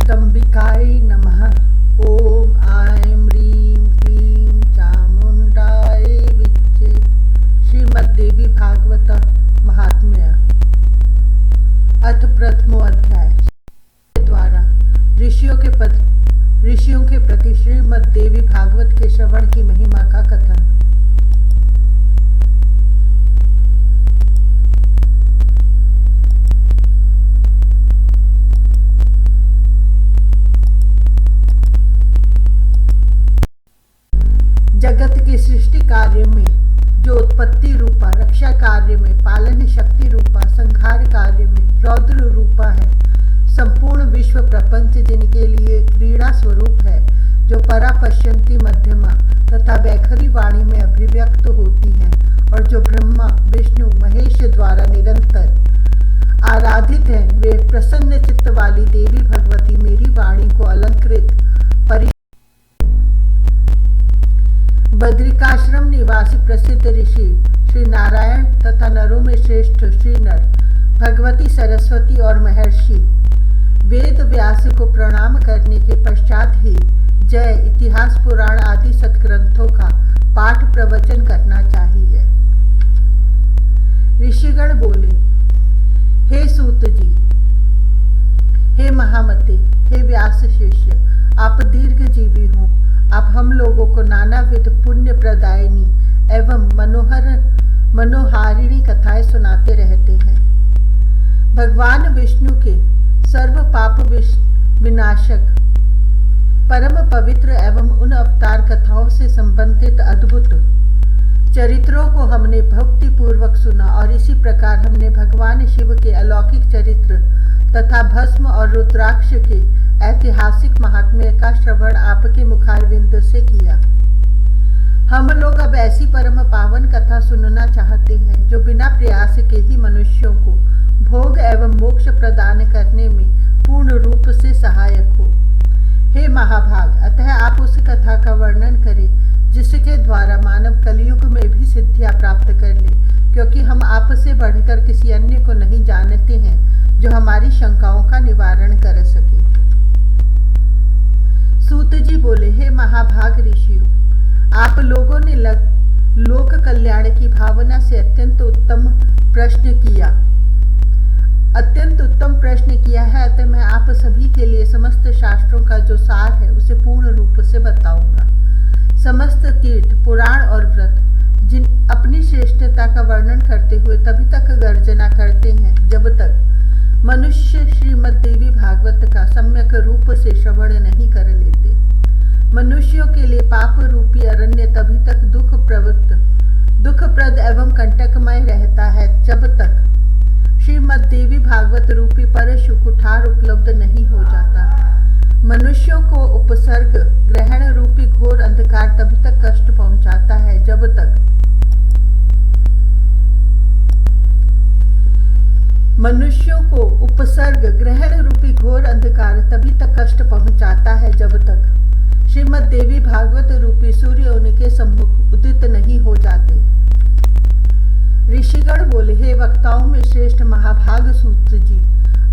जगदम्बिकाय नमः। ओम ऐं ह्रीं क्लीं चामुण्डाय विच्चे। श्रीमद्देवी भागवत महात्म्य अथ प्रथमो अध्याय। द्वारा ऋषियों के प्रति श्रीमद्देवी भागवत के श्रवण की महिमा का कथन। जगत के सृष्टि कार्य में जो उत्पत्ति रूपा, रक्षा कार्य में पालन शक्ति रूपा, संहार कार्य में रौद्र रूपा है, संपूर्ण विश्व प्रपंच जिनके लिए क्रीड़ा स्वरूप है, जो परा पश्यंती मध्यमा तथा वैखरी वाणी में अभिव्यक्त होती है, और जो ब्रह्मा विष्णु महेश द्वारा निरंतर आराधित है, वे प्रसन्न चित्त वाली देवी भगवती मेरी वाणी को अलंकृत बद्रिकाश्रम निवासी प्रसिद्ध ऋषि श्री नारायण तथा नरों में श्रेष्ठ श्री नर, भगवती सरस्वती और महर्षि वेद व्यास को प्रणाम करने के पश्चात ही जय इतिहास पुराण आदि सत्ग्रंथों का पाठ प्रवचन करना चाहिए। ऋषिगण बोले, हे सूत जी, हे महामते, हे व्यास शिष्य, आप दीर्घजीवी हो। आप हम लोगों को नानाविध पुण्य प्रदायिनी एवं मनोहारिणी कथाएं सुनाते रहते हैं। भगवान विष्णु के सर्व पाप विनाशक परम पवित्र एवं उन अवतार कथाओं से संबंधित अद्भुत चरित्रों को हमने भक्ति पूर्वक सुना, और इसी प्रकार हमने भगवान शिव के अलौकिक चरित्र तथा भस्म और रुद्राक्ष के ऐतिहासिक महात्म्य का श्रवण आपके मुखारविंद से किया। हम लोग अब ऐसी परम पावन कथा सुनना चाहते हैं जो बिना प्रयास के ही मनुष्यों को भोग एवं मोक्ष प्रदान करने में पूर्ण रूप से सहायक हो। हे महाभाग, अतः आप उस कथा का वर्णन करें जिसके द्वारा मानव कलयुग में भी सिद्धियां प्राप्त कर ले, क्योंकि हम आपसे बढ़कर किसी अन्य को नहीं जानते हैं जो हमारी शंकाओं का निवारण कर सके। सूत जी बोले, हे महाभाग ऋषियों, आप लोगों ने लोक कल्याण की भावना से अत्यंत उत्तम प्रश्न किया है। अतः मैं आप सभी के लिए समस्त शास्त्रों का जो सार है उसे पूर्ण रूप से बताऊंगा। समस्त तीर्थ, पुराण और व्रत जिन अपनी श्रेष्ठता का वर्णन करते हुए तभी तक गर्जना करते हैं जब तक मनुष्य श्रीमद्देवी भागवत का सम्यक रूप से श्रवण नहीं कर लेते। मनुष्यों के लिए पाप रूपी अरण्य तभी तक दुखप्रद एवं कंटकमय रहता है जब तक श्रीमद्देवी भागवत रूपी परशु कुठार उपलब्ध नहीं हो जाता। मनुष्यों को उपसर्ग ग्रहण रूपी घोर अंधकार तभी तक कष्ट पहुंचाता है जब तक मनुष्यों को उपसर्ग ग्रहण रूपी घोर अंधकार तभी तक कष्ट पहुंचाता है जब तक श्रीमद्देवी भागवत रूपी सूर्य उनके सम्मुख उदित नहीं हो जाते। ऋषिगण बोले, हे वक्ताओं में श्रेष्ठ महाभाग सूत जी,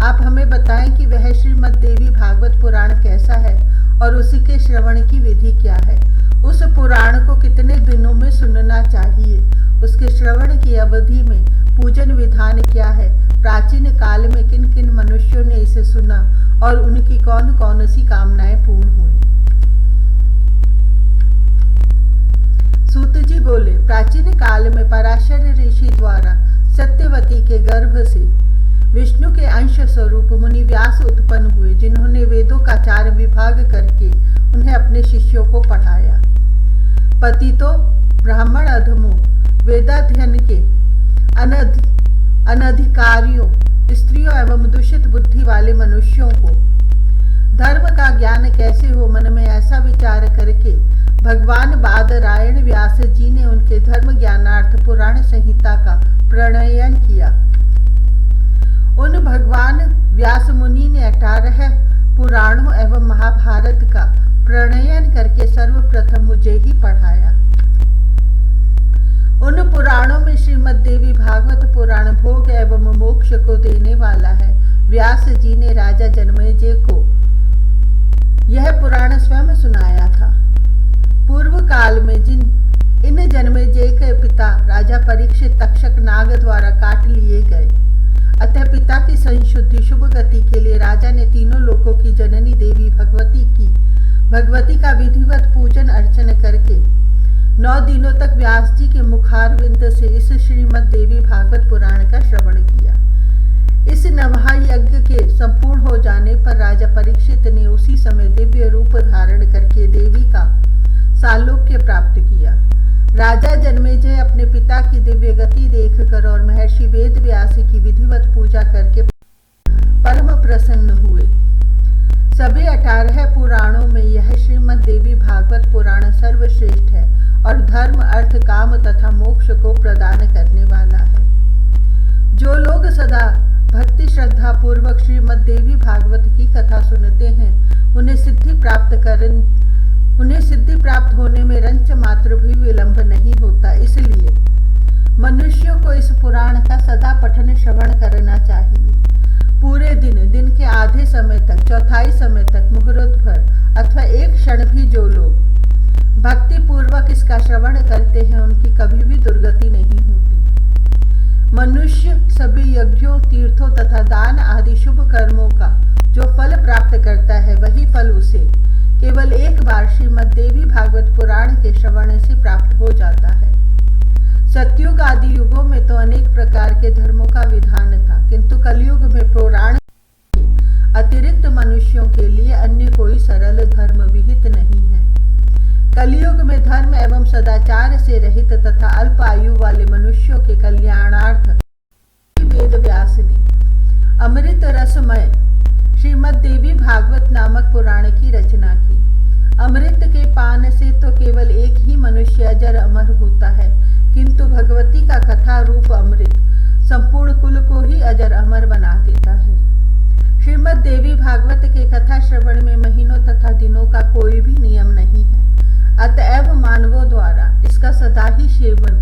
आप हमें बताएं कि वह श्रीमद्देवी भागवत पुराण कैसा है और उसी के श्रवण की विधि क्या है। उस पुराण को कितने दिनों में सुनना चाहिए, उसके श्रवण की अवधि में पूजन विधान क्या है, प्राचीन काल में किन किन मनुष्यों ने इसे सुना और उनकी कौन कौन सी कामनाएं पूर्ण हुई। सूत जी बोले, प्राचीन काल में पराशर ऋषि द्वारा सत्यवती के गर्भ से विष्णु के अंश स्वरूप मुनि व्यास उत्पन्न हुए, जिन्होंने वेदों का 4 विभाग करके उन्हें अपने शिष्यों को पढ़ाया। पतितो ब्राह्मण अधमों, वेदाध्ययन के अनधिकारियों, स्त्रियों एवं दूषित बुद्धि वाले मनुष्यों को धर्म का ज्ञान कैसे हो, मन में ऐसा विचार करके भगवान बादरायण व्यास जी ने उनके धर्म ज्ञानार्थ पुराण संहिता का प्रणयन किया। उन भगवान व्यास मुनि ने 18 पुराणों एवं महाभारत का प्रणयन करके सर्वप्रथम मुझे ही पढ़ाया। उन पुराणों में श्रीमद्देवी भागवत पुराण भोग एवं मोक्ष को देने वाला है। व्यास जी ने राजा जन्मेजय को पुराण स्वयं सुनाया था। पूर्व काल में इन जन्मेजय के पिता राजा परीक्षित तक्षक नाग द्वारा काट लिए गए। अतः पिता की संशुद्धि शुभ गति के लिए राजा ने तीनों लोकों की जननी देवी भगवती का विधिवत पूजन अर्चन करके 9 दिनों तक व्यास जी के मुखारविंद से इस श्रीमद् देवी भागवत पुराण का श्रवण किया। इस नवहा यज्ञ के संपूर्ण हो जाने पर राजा परीक्षित ने उसी समय दिव्य रूप धारण करके देवी का सालोक्य प्राप्त किया। राजा जन्मेजय अपने पिता की दिव्य गति देखकर और महर्षि वेद व्यास की विधिवत पूजा करके परम प्रसन्न हुए। सभी 18 पुराणों में यह श्रीमद् देवी भागवत पुराण सर्वश्रेष्ठ है और धर्म, अर्थ, काम तथा मोक्ष को प्रदान करने वाला है। जो लोग सदा भक्ति श्रद्धा पूर्वक श्रीमद् देवी भागवत की कथा सुनते हैं, उन्हें सिद्धि प्राप्त होने में रंच मात्र भी विलंब नहीं होता। इसलिए मनुष्यों को इस पुराण का सदा पठन श्रवण करना चाहिए। पूरे दिन के आधे समय तक, चौथाई समय तक, मुहूर्त भर अथवा एक क्षण भी जो लोग भक्ति पूर्वक इसका श्रवण करते हैं, उनकी कभी भी दुर्गति नहीं होती। मनुष्य सभी यज्ञों, तीर्थों तथा दान आदि शुभ कर्मों का जो फल प्राप्त करता है, वही फल उसे केवल एक बार श्रीमद् देवी भागवत पुराण के श्रवण से प्राप्त हो जाता है। सतयुग आदि युगों में तो अनेक प्रकार के धर्मों का विधान था, किंतु कलयुग में पुराण के अतिरिक्त मनुष्यों के लिए अन्य कोई सरल धर्म विहित नहीं है। कलयुग में धर्म एवं सदाचार से रहित तथा अल्प आयु वाले मनुष्यों के कल्याणार्थ वेद व्यास ने अमृत रसमय श्रीमद् देवी भागवत नामक पुराण की रचना की। अमृत के पान से तो केवल एक ही मनुष्य अजर अमर होता है, किंतु भगवती का कथा रूप अमृत संपूर्ण कुल को ही अजर अमर बना देता है। श्रीमद् देवी भागवत के कथा श्रवण में महीनों तथा दिनों का कोई भी नियम नहीं है। अतएव मानवों द्वारा इसका सदा ही सेवन,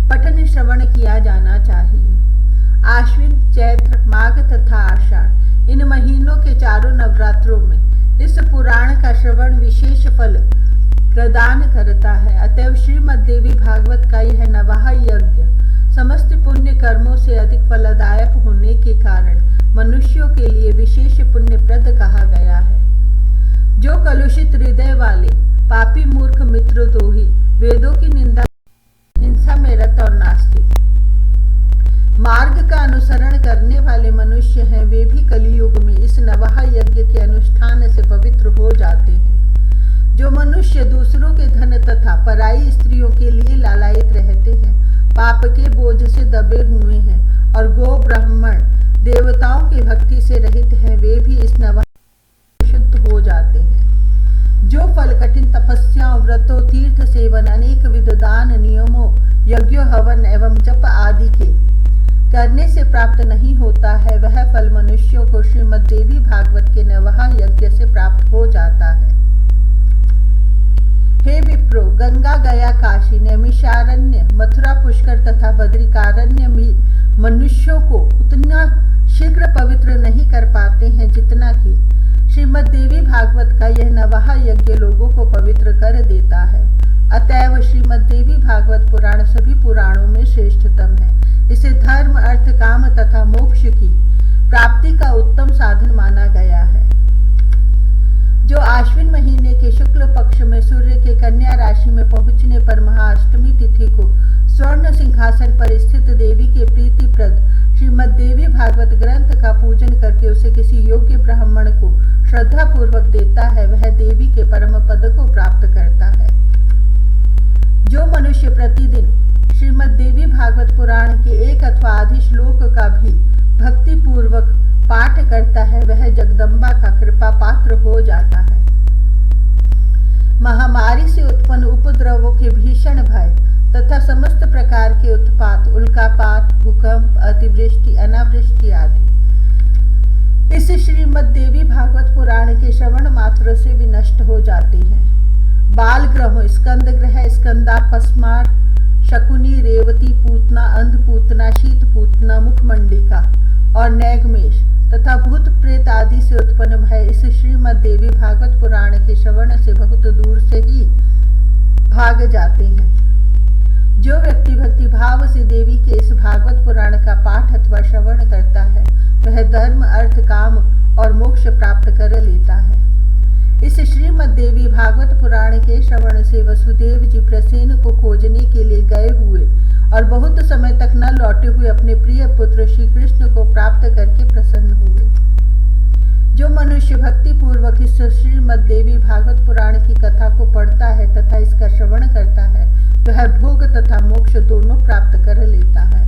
पठन, श्रवण किया जाना चाहिए। आश्विन, चैत्र, माघ तथा आषाढ़ इन महीनों के चारों नवरात्रों में इस पुराण का श्रवण विशेष फल प्रदान करता है। अतएव श्रीमद् देवी भागवत का यह नवहा यज्ञ समस्त पुण्य कर्मों से अधिक फलदायक होने के कारण मनुष्यों के लिए विशेष पुण्यप्रद कहा गया है। जो कलुषित हृदय वाले पापी मूर्ख मित्र दोही वेदों की निंदा, हिंसा में रत और नास्तिक मार्ग का अनुसरण करने वाले मनुष्य हैं, वे भी कलियुग में इस नवहा यज्ञ के अनुष्ठान से पवित्र हो जाते हैं। जो मनुष्य दूसरों के धन तथा पराई स्त्रियों के लिए लालायित रहते हैं, पाप के बोझ से दबे हुए हैं और गो ब्राह्मण देवताओं की भक्ति से रहित हैं, वे भी इस नवहा शुद्ध हो जाते हैं। जो फल कठिन तपस्याओं, व्रतों, तीर्थ सेवन, अनेक विध दान, नियमों, यज्ञ, हवन एवं जप आदि के करने से प्राप्त नहीं होता है, वह फल मनुष्यों को श्रीमद् देवी भागवत के नवहा यज्ञ से प्राप्त हो जाता है। हे विप्रो, गंगा, गया, काशी, नैमिषारण्य, मथुरा, पुष्कर तथा बद्रिकारण्य भी मनुष्यों को उतना शीघ्र पवित्र नहीं कर पाते हैं जितना कि श्रीमद् देवी भागवत का यह नवहा यज्ञ लोगों को पवित्र कर देता है। अतएव श्रीमद् देवी भागवत पुराण सभी पुराणों में श्रेष्ठतम है। इसे धर्म, अर्थ, काम तथा मोक्ष की प्राप्ति का उत्तम साधन माना गया है। जो आश्विन महीने के शुक्ल पक्ष में सूर्य के कन्या राशि में पहुंचने पर महाअष्टमी तिथि को स्वर्ण सिंहासन पर स्थित देवी के प्रीतिप्रद श्रीमद् देवी भागवत ग्रंथ का पूजन करके उसे किसी योग्य ब्राह्मण को श्रद्धा पूर्वक देता है, वह देवी के परम पद को प्राप्त करता है। जो मनुष्य प्रतिदिन श्रीमद् देवी भागवत पुराण के एक अथवा आधि श्लोक का भी भक्ति पूर्वक पाठ करता है, वह जगदम्बा का कृपा पात्र हो जाता है। महामारी से उत्पन्न उपद्रवों के भीषण भय तथा समस्त प्रकार के उत्पात, उल्कापात, भूकंप, अतिवृष्टि, अनावृष्टि आदि इस श्रीमद् देवी भागवत पुराण के श्रवण मात्र से विनष्ट हो जाते हैं। बाल ग्रहों, स्कंद ग्रह, स्कंदा, पस्मार, शकुनी, रेवती, पूतना, अंध पूतना, शीत पूतना, मुखमंडिका और नैगमेश तथा भूत प्रेत आदि से उत्पन्न भय इस श्रीमद् देवी भागवत पुराण के श्रवण से बहुत दूर से ही भाग जाते हैं। जो व्यक्ति भक्ति भाव से देवी के इस भागवत पुराण का पाठ अथवा श्रवण करता है वह धर्म अर्थ काम और मोक्ष प्राप्त कर लेता है। इस श्रीमद् देवी भागवत पुराण के श्रवण से वसुदेव जी प्रसेन को खोजने के लिए गए हुए और बहुत समय तक न लौटे हुए अपने प्रिय पुत्र श्री कृष्ण को प्राप्त करके प्रसन्न हुए। जो मनुष्य भक्ति पूर्वक इस श्रीमद् देवी भागवत पुराण की कथा को पढ़ता है तथा इसका श्रवण करता है वह भोग तथा मोक्ष दोनों प्राप्त कर लेता है।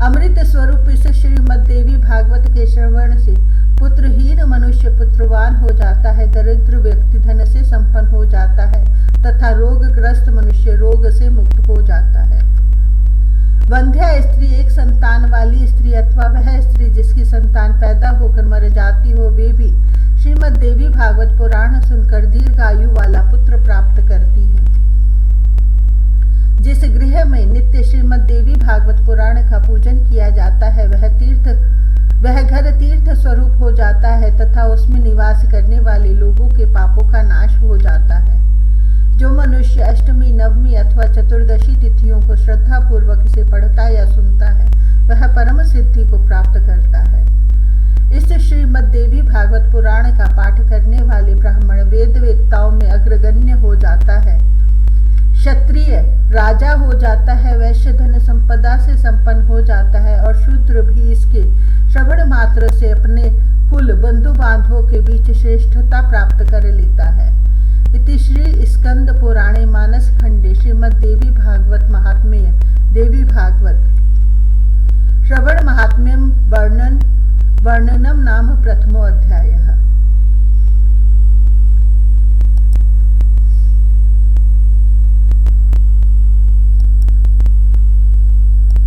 अमृत स्वरूप इस श्रीमद् देवी भागवत के श्रवण से पुत्रहीन मनुष्य पुत्रवान हो जाता है, दरिद्र व्यक्ति धन से संपन्न हो जाता है तथा रोगग्रस्त मनुष्य रोग से मुक्त हो जाता है। वंध्या स्त्री एक संतान वाली स्त्री अथवा वह स्त्री जिसकी संतान पैदा होकर मर जाती हो वे भी श्रीमद् देवी भागवत पुराण सुनकर दीर्घायु वाला पुत्र प्राप्त करती है। जिस गृह में नित्य श्रीमद् देवी भागवत पुराण का पूजन किया जाता है वह घर तीर्थ स्वरूप हो जाता है तथा उसमें निवास करने वाले लोगों के पापों का नाश हो जाता है। जो मनुष्य अष्टमी नवमी अथवा चतुर्दशी तिथियों को श्रद्धा पूर्वक से पढ़ता या सुनता है वह परम सिद्धि को प्राप्त करता है। इस श्रीमद् देवी भागवत पुराण का पाठ करने वाले ब्राह्मण वेद वेत्ताओं में अग्रगण्य हो जाता है, क्षत्रिय राजा हो जाता है, वैश्य धन संपदा से संपन्न हो जाता है और शूद्र भी इसके श्रवण मात्र से अपने कुल बंधु बांधवों के बीच श्रेष्ठता प्राप्त कर लेता है। इति श्री स्कंद पुराणे मानस खंडे श्रीमद् देवी भागवत महात्म्य देवी भागवत श्रवण महात्म्यम वर्णनम नाम प्रथमो अध्यायः।